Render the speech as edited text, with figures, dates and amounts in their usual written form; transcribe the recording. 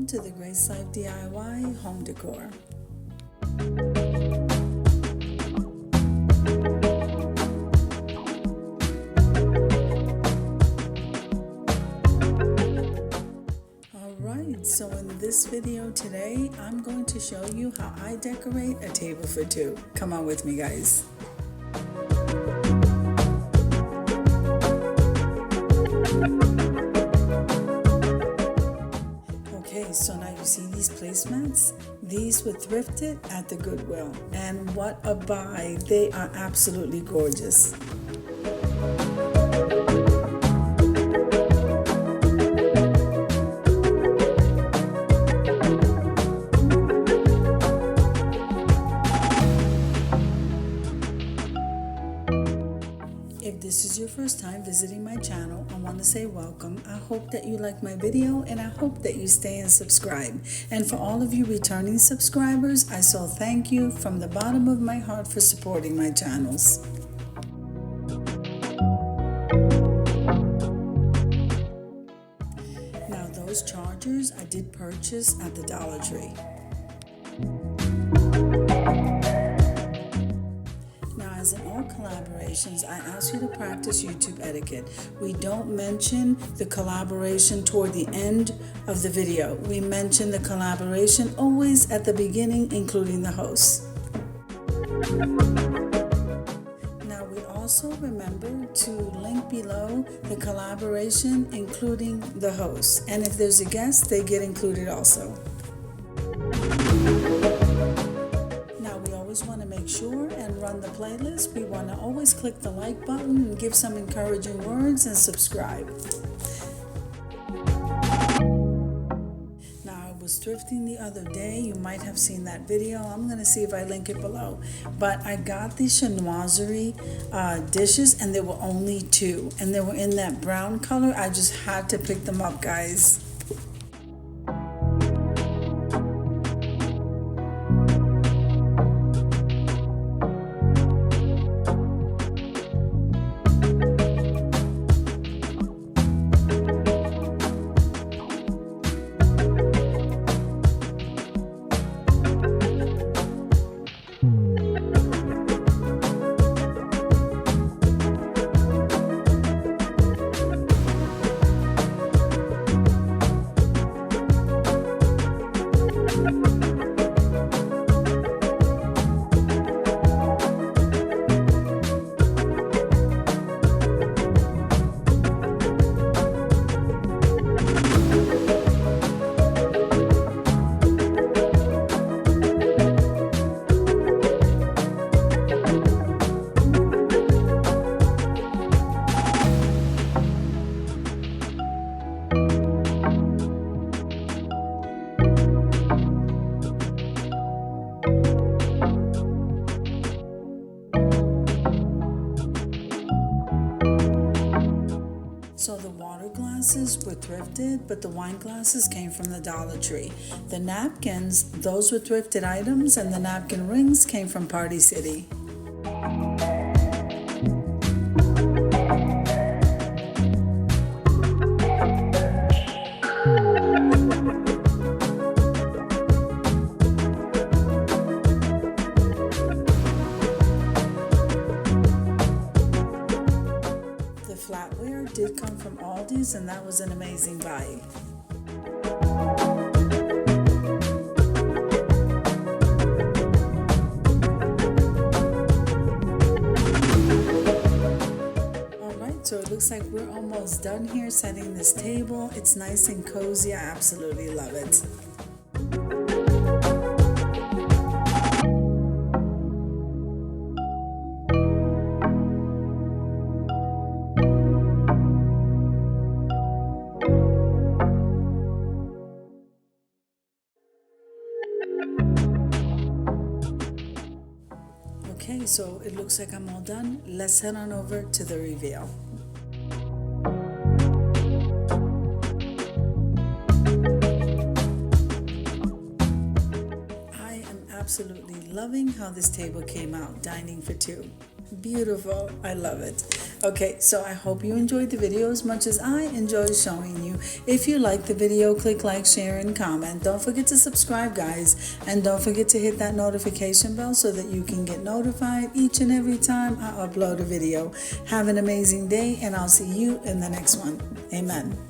to the Grace Life DIY Home Decor. Alright, so in this video today, I'm going to show you how I decorate a table for two. Come on with me, guys. Okay, so now you see these placemats? These were thrifted at the Goodwill, and what a buy! They are absolutely gorgeous. If this is your first time visiting my channel, I want to say welcome. I hope that you like my video and I hope that you stay and subscribe. And for all of you returning subscribers, I so thank you from the bottom of my heart for supporting my channels. Now those chargers I did purchase at the Dollar Tree. As in all collaborations, I ask you to practice YouTube etiquette. We don't mention the collaboration toward the end of the video. We mention the collaboration always at the beginning, including the host. Now we also remember to link below the collaboration, including the host. And if there's a guest, they get included also. Want to make sure and run the playlist. We want to always click the like button and give some encouraging words and subscribe. Now I was thrifting the other day. You might have seen that video. I'm going to see if I link it below. But I got these chinoiserie dishes and there were only two. And they were in that brown color. I just had to pick them up, guys. So the water glasses were thrifted, but the wine glasses came from the Dollar Tree. The napkins, those were thrifted items, and the napkin rings came from Party City. Flatware did come from Aldi's, and that was an amazing buy. Alright, so it looks like we're almost done here setting this table. It's nice and cozy. I absolutely love it. Okay, so it looks like I'm all done. Let's head on over to the reveal. I am absolutely loving how this table came out, dining for two. Beautiful. I love it. Okay, so I hope you enjoyed the video as much as I enjoy showing you. If you like the video, click like, share, and comment. Don't forget to subscribe, guys. And don't forget to hit that notification bell so that you can get notified each and every time I upload a video. Have an amazing day, and I'll see you in the next one. Amen.